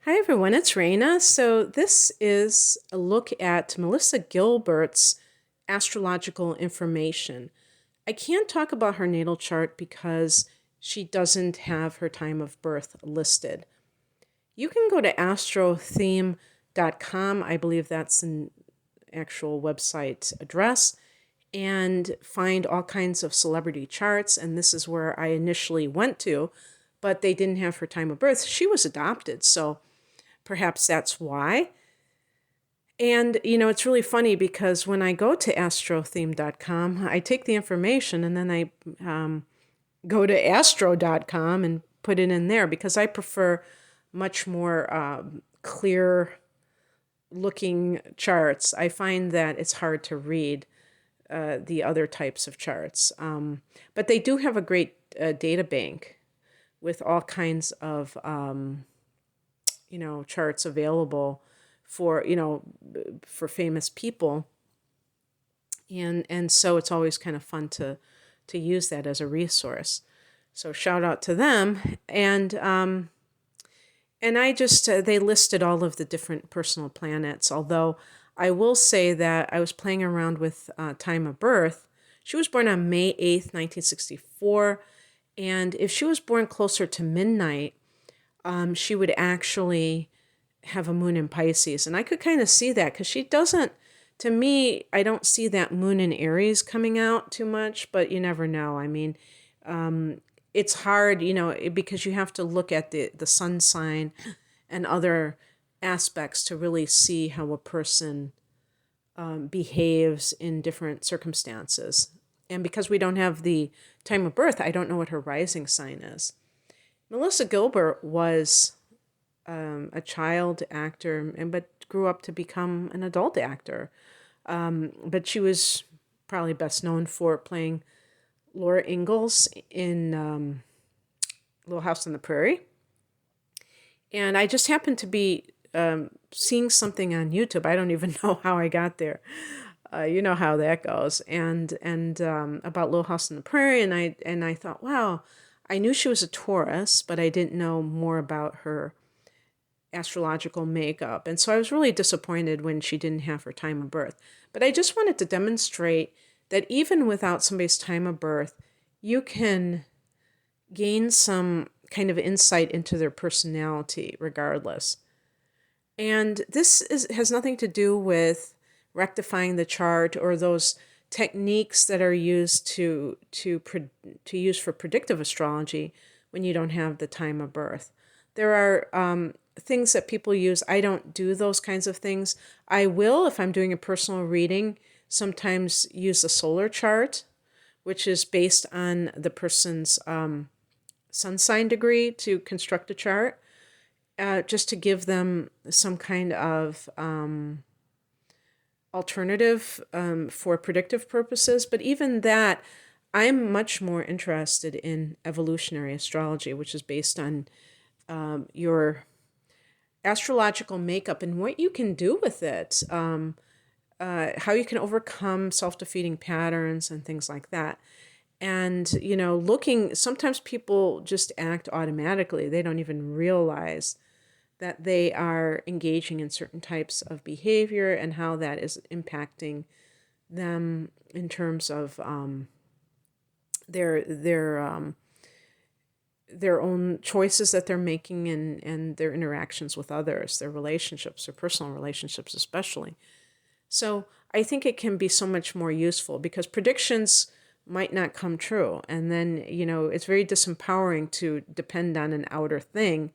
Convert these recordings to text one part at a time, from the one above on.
Hi everyone, it's Raina. So this is a look at Melissa Gilbert's astrological information. I can't talk about her natal chart because she doesn't have her time of birth listed. You can go to astrotheme.com. I believe that's an actual website address, and find all kinds of celebrity charts. And this is where I initially went to, but they didn't have her time of birth. She was adopted, so perhaps that's why. And, it's really funny because when I go to astrotheme.com, I take the information and then I go to astro.com and put it in there because I prefer much more clear looking charts. I find that it's hard to read the other types of charts. But they do have a great data bank with all kinds of charts available for for famous people, and so it's always kind of fun to use that as a resource. So shout out to them, and I just they listed all of the different personal planets. Although I will say that I was playing around with time of birth. She was born on May 8th, 1964, and if she was born closer to midnight, she would actually have a moon in Pisces. And I could kind of see that because she doesn't, to me, I don't see that moon in Aries coming out too much, but you never know. I mean, it's hard, because you have to look at the sun sign and other aspects to really see how a person behaves in different circumstances. And because we don't have the time of birth, I don't know what her rising sign is. Melissa Gilbert was a child actor, but grew up to become an adult actor. But she was probably best known for playing Laura Ingalls in Little House on the Prairie. And I just happened to be seeing something on YouTube. I don't even know how I got there. You know how that goes. And about Little House on the Prairie, and I thought, wow, I knew she was a Taurus, but I didn't know more about her astrological makeup. And so I was really disappointed when she didn't have her time of birth. But I just wanted to demonstrate that even without somebody's time of birth, you can gain some kind of insight into their personality regardless. And has nothing to do with rectifying the chart or those techniques that are used to use for predictive astrology when you don't have the time of birth. There are things that people use. I don't do those kinds of things. I will, if I'm doing a personal reading, sometimes use the solar chart, which is based on the person's sun sign degree to construct a chart, just to give them some kind of alternative for predictive purposes. But even that, I'm much more interested in evolutionary astrology, which is based on your astrological makeup and what you can do with it, how you can overcome self-defeating patterns and things like that. And, sometimes people just act automatically. They don't even realize that they are engaging in certain types of behavior and how that is impacting them in terms of their own choices that they're making and their interactions with others, their relationships, their personal relationships especially. So I think it can be so much more useful because predictions might not come true. And then, it's very disempowering to depend on an outer thing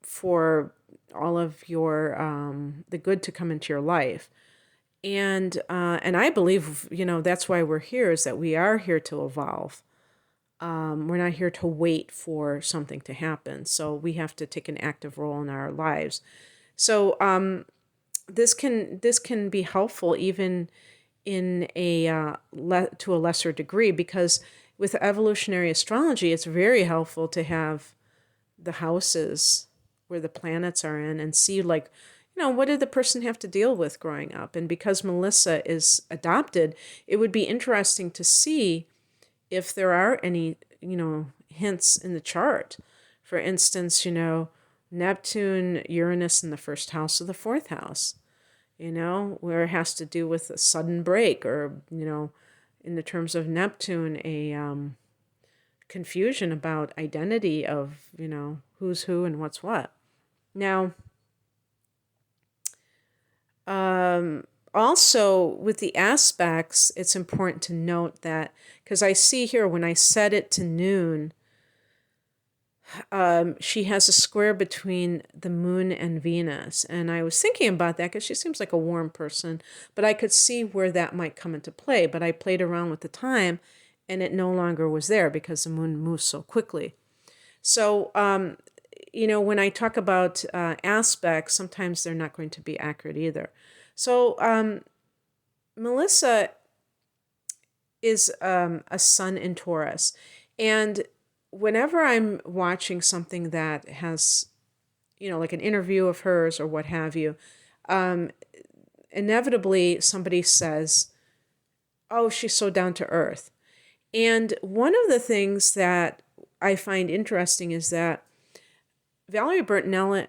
for all of your the good to come into your life. And I believe, that's why we're here, is that we are here to evolve. We're not here to wait for something to happen. So we have to take an active role in our lives. So this can be helpful even in to a lesser degree, because with evolutionary astrology, it's very helpful to have the houses where the planets are in and see, like, what did the person have to deal with growing up? And because Melissa is adopted, it would be interesting to see if there are any, hints in the chart. For instance, Neptune, Uranus in the first house of the fourth house, where it has to do with a sudden break or, in the terms of Neptune, a confusion about identity of, who's who and what's what. Now, also with the aspects, it's important to note that, because I see here when I set it to noon, she has a square between the moon and Venus. And I was thinking about that because she seems like a warm person, but I could see where that might come into play. But I played around with the time and it no longer was there because the moon moves so quickly. So, when I talk about aspects, sometimes they're not going to be accurate either. So, Melissa is a sun in Taurus. And whenever I'm watching something that has, like an interview of hers or what have you, inevitably somebody says, oh, she's so down to earth. And one of the things that I find interesting is that Valerie Bertinelli,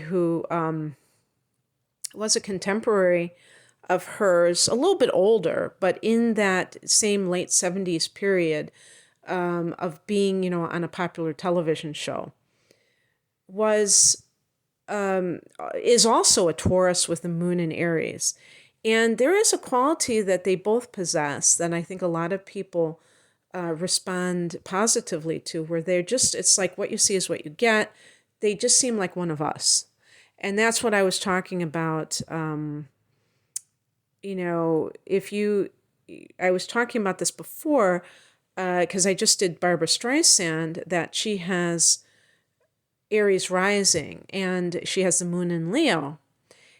who was a contemporary of hers, a little bit older, but in that same late 70s period of being, on a popular television show, is also a Taurus with the moon in Aries. And there is a quality that they both possess that I think a lot of people respond positively to, where it's like what you see is what you get. They just seem like one of us. And that's what I was talking about. I was talking about this before because I just did Barbra Streisand, that she has Aries rising and she has the moon in Leo.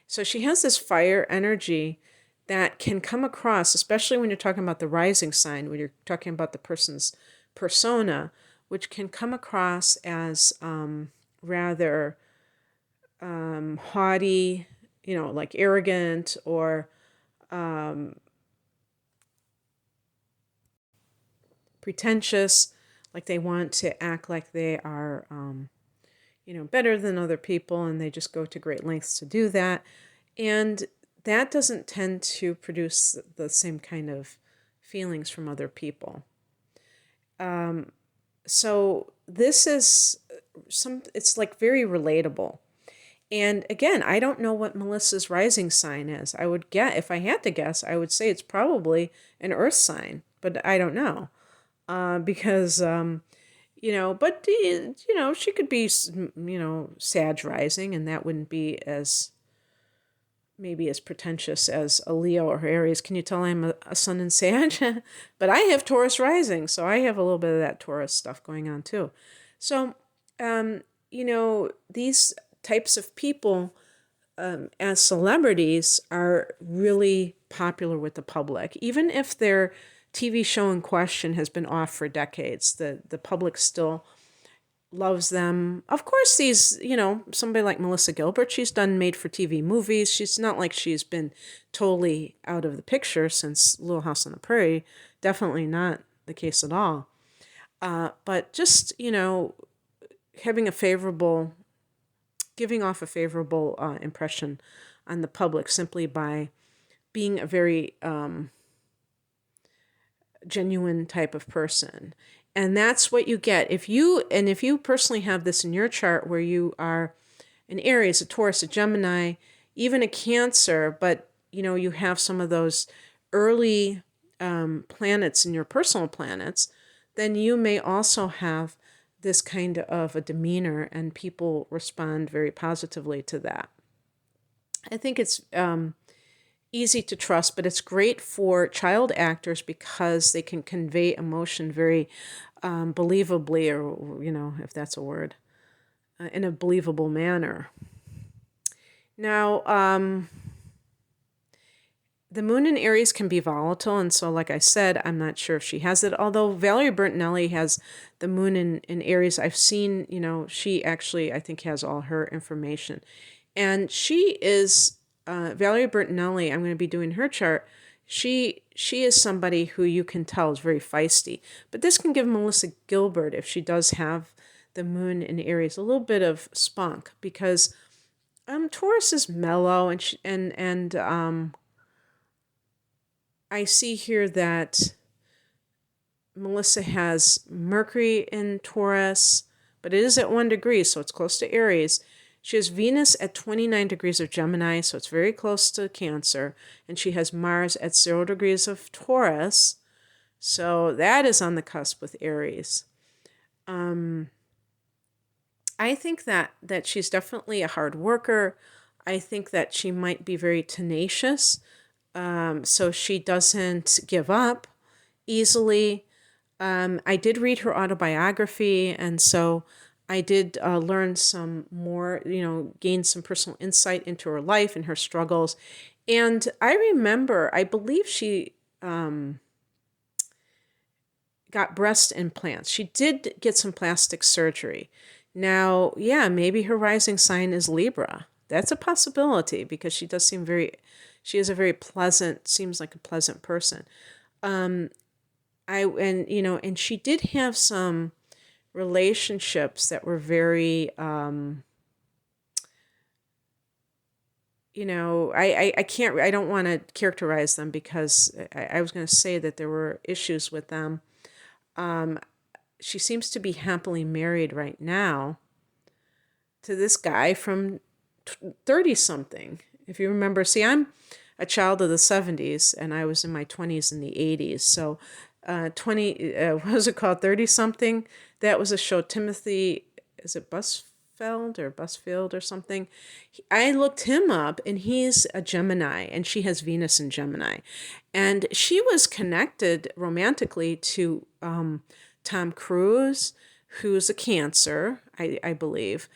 So she has this fire energy that can come across, especially when you're talking about the rising sign, when you're talking about the person's persona, which can come across as rather haughty, like arrogant or pretentious, like they want to act like they are, better than other people, and they just go to great lengths to do that. And that doesn't tend to produce the same kind of feelings from other people. So this is it's like very relatable. And again, I don't know what Melissa's rising sign is. If I had to guess, I would say it's probably an earth sign, but I don't know. Because, she could be, Sag rising, and that wouldn't be maybe as pretentious as a Leo or Aries. Can you tell I'm a sun in Sag? But I have Taurus rising, so I have a little bit of that Taurus stuff going on too. So, these types of people as celebrities are really popular with the public. Even if their TV show in question has been off for decades, the public still loves them. Of course, these, somebody like Melissa Gilbert, she's done made-for-TV movies. She's not like she's been totally out of the picture since Little House on the Prairie. Definitely not the case at all. But just, giving off a favorable impression on the public simply by being a very genuine type of person. And that's what you get. If you personally have this in your chart where you are an Aries, a Taurus, a Gemini, even a Cancer, but you have some of those early planets in your personal planets, then you may also have this kind of a demeanor, and people respond very positively to that. I think it's easy to trust, but it's great for child actors because they can convey emotion very believably, or, if that's a word, in a believable manner. Now, the moon in Aries can be volatile, and so, like I said, I'm not sure if she has it, although Valerie Bertinelli has the moon in Aries. I've seen, she actually, I think, has all her information. And she is, Valerie Bertinelli, I'm going to be doing her chart. She is somebody who you can tell is very feisty. But this can give Melissa Gilbert, if she does have the moon in Aries, a little bit of spunk, because Taurus is mellow, and I see here that Melissa has Mercury in Taurus, but it is at 1 degree, so it's close to Aries. She has Venus at 29 degrees of Gemini, so it's very close to Cancer. And she has Mars at 0 degrees of Taurus, so that is on the cusp with Aries. I think that she's definitely a hard worker. I think that she might be very tenacious, so she doesn't give up easily. I did read her autobiography, and so I did learn some more, gain some personal insight into her life and her struggles. And I remember, I believe she got breast implants. She did get some plastic surgery. Now, yeah, maybe her rising sign is Libra. That's a possibility, because she is a very pleasant, seems like a pleasant person. And she did have some relationships that were very, I don't want to characterize them, because I was going to say that there were issues with them. She seems to be happily married right now to this guy from 30 something. If you remember, see, I'm a child of the 70s, and I was in my 20s in the 80s. So what was it called? 30 something. That was a show. Timothy, is it Busfield or something? I looked him up, and he's a Gemini, and she has Venus in Gemini. And she was connected romantically to Tom Cruise, who's a Cancer, I believe.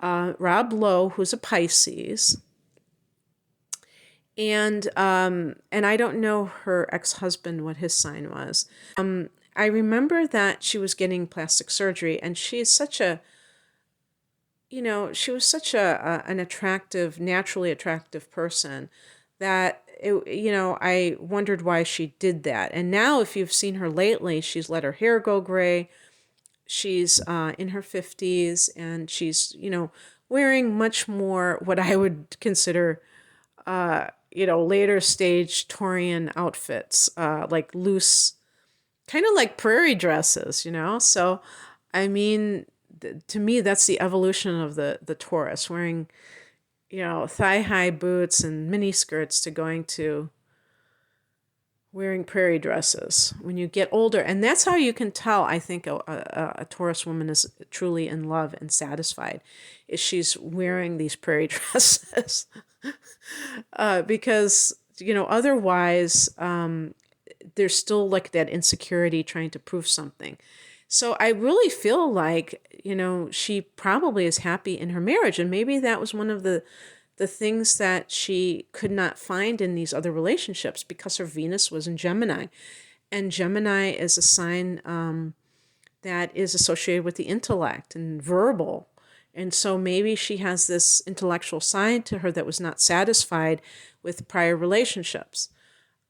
Rob Lowe, who's a Pisces. And I don't know her ex-husband, what his sign was. I remember that she was getting plastic surgery, and she was such an attractive, naturally attractive person that I wondered why she did that. And now, if you've seen her lately, she's let her hair go gray. She's in her 50s, and she's wearing much more what I would consider later stage Taurian outfits, like loose, kind of like prairie dresses, So, I mean, to me, that's the evolution of the Taurus, wearing, thigh-high boots and mini skirts to wearing prairie dresses when you get older. And that's how you can tell, I think, a Taurus woman is truly in love and satisfied, is she's wearing these prairie dresses. Because, otherwise, there's still like that insecurity trying to prove something. So I really feel like, she probably is happy in her marriage. And maybe that was one of the things that she could not find in these other relationships, because her Venus was in Gemini. And Gemini is a sign that is associated with the intellect and verbal. And so maybe she has this intellectual side to her that was not satisfied with prior relationships.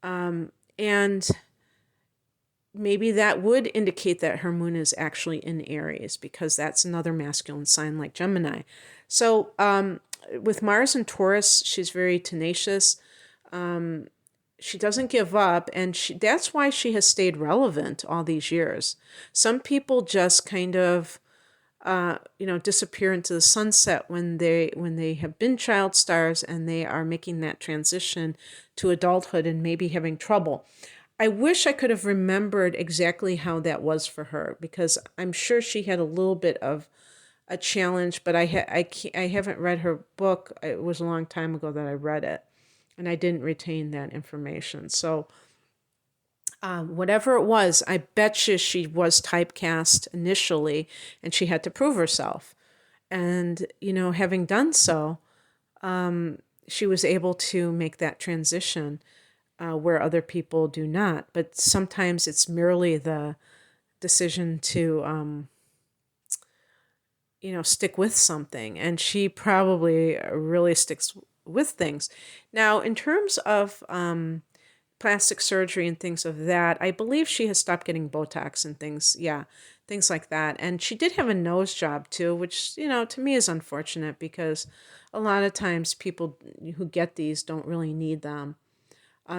And maybe that would indicate that her moon is actually in Aries, because that's another masculine sign like Gemini. So with Mars and Taurus, she's very tenacious. She doesn't give up, and that's why she has stayed relevant all these years. Some people just kind of disappear into the sunset when they have been child stars and they are making that transition to adulthood and maybe having trouble. I wish I could have remembered exactly how that was for her, because I'm sure she had a little bit of a challenge, but I haven't read her book. It was a long time ago that I read it, and I didn't retain that information. So whatever it was, I bet you she was typecast initially, and she had to prove herself. And, having done so, she was able to make that transition where other people do not. But sometimes it's merely the decision to, stick with something. And she probably really sticks with things. Now, in terms of plastic surgery and things of that. I believe she has stopped getting Botox and things. Yeah, things like that. And she did have a nose job too, which, to me is unfortunate because a lot of times people who get these don't really need them.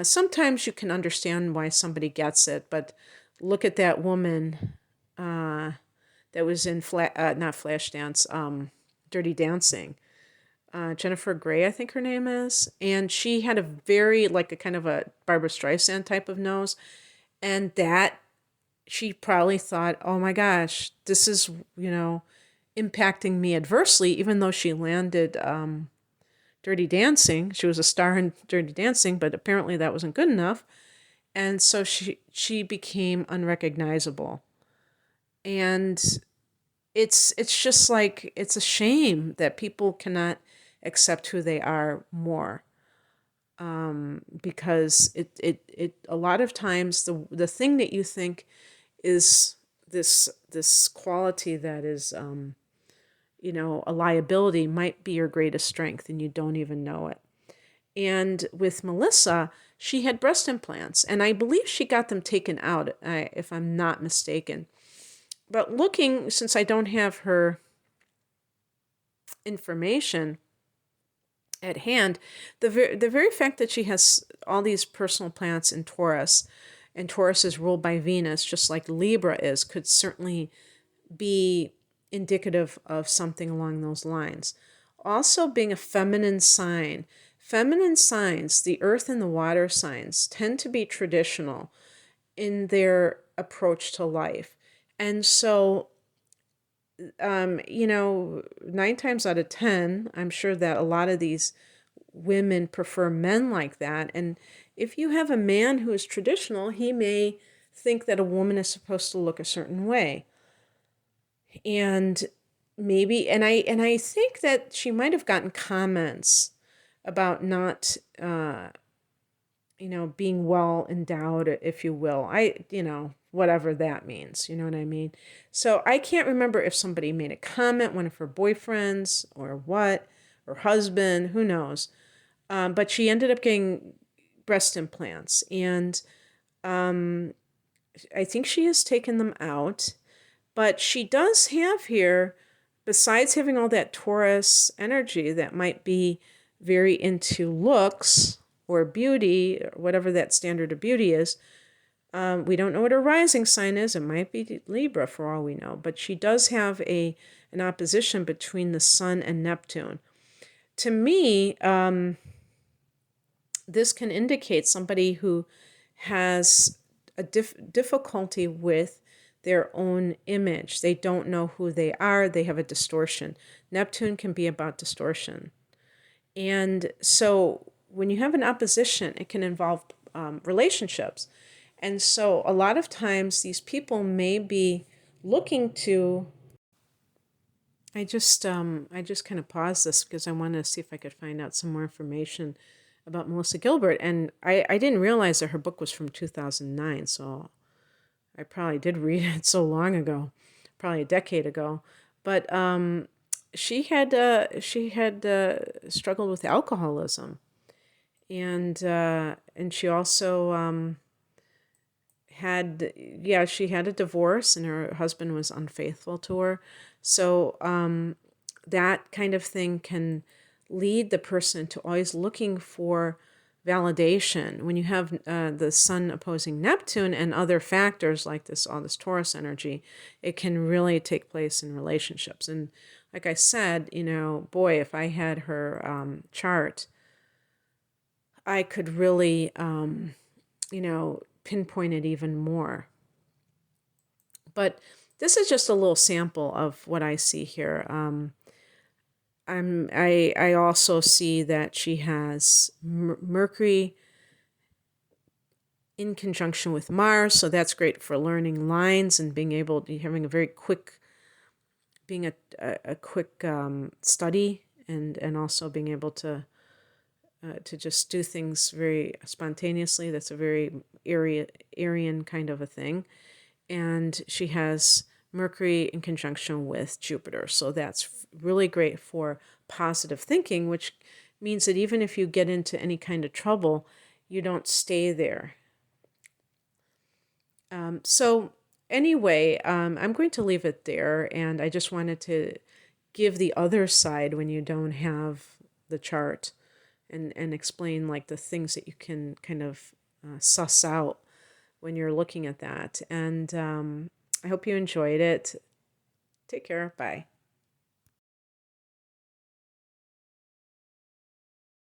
Sometimes you can understand why somebody gets it, but look at that woman that was in not Flashdance, Dirty Dancing. Jennifer Grey, I think her name is, and she had a very like a kind of a Barbara Streisand type of nose, and that she probably thought, oh my gosh, this is impacting me adversely, even though she landed Dirty Dancing. She was a star in Dirty Dancing, but apparently that wasn't good enough. And so she became unrecognizable. And it's just like, it's a shame that people cannot accept who they are more. Because it a lot of times the thing that you think is this quality that is a liability might be your greatest strength and you don't even know it. And with Melissa, she had breast implants, and I believe she got them taken out, if I'm not mistaken. But looking, since I don't have her information at hand, the very fact that she has all these personal planets in Taurus, and Taurus is ruled by Venus, just like Libra is, could certainly be indicative of something along those lines. Also, being a feminine signs, the earth and the water signs, tend to be traditional in their approach to life. And so, 9 times out of 10, I'm sure that a lot of these women prefer men like that. And if you have a man who is traditional, he may think that a woman is supposed to look a certain way. And maybe, and I think that she might have gotten comments about not, being well endowed, if you will. Whatever that means, you know what I mean? So I can't remember if somebody made a comment, one of her boyfriends or what, or husband, who knows. But she ended up getting breast implants, and I think she has taken them out. But she does have here, besides having all that Taurus energy that might be very into looks or beauty, or whatever that standard of beauty is. We don't know what her rising sign is. It might be Libra for all we know. But she does have an opposition between the Sun and Neptune. To me, this can indicate somebody who has a difficulty with their own image. They don't know who they are. They have a distortion. Neptune can be about distortion. And so when you have an opposition, it can involve relationships. And so a lot of times these people may be looking to, I just kind of paused this because I wanted to see if I could find out some more information about Melissa Gilbert. And I didn't realize that her book was from 2009. So I probably did read it so long ago, probably a decade ago. But she had struggled with alcoholism, and she also she had a divorce, and her husband was unfaithful to her. So that kind of thing can lead the person to always looking for validation. When you have the Sun opposing Neptune and other factors like all this Taurus energy, it can really take place in relationships. And like I said, boy, if I had her chart, I could really, pinpoint it even more. But this is just a little sample of what I see here. I also see that she has Mercury in conjunction with Mars, so that's great for learning lines and being able to having a very quick, being a quick study, and also being able to just do things very spontaneously. That's a very Aryan kind of a thing. And she has Mercury in conjunction with Jupiter. So that's really great for positive thinking, which means that even if you get into any kind of trouble, you don't stay there. So anyway, I'm going to leave it there, and I just wanted to give the other side when you don't have the chart, and explain like the things that you can kind of suss out when you're looking at that. And I hope you enjoyed it. Take care. Bye.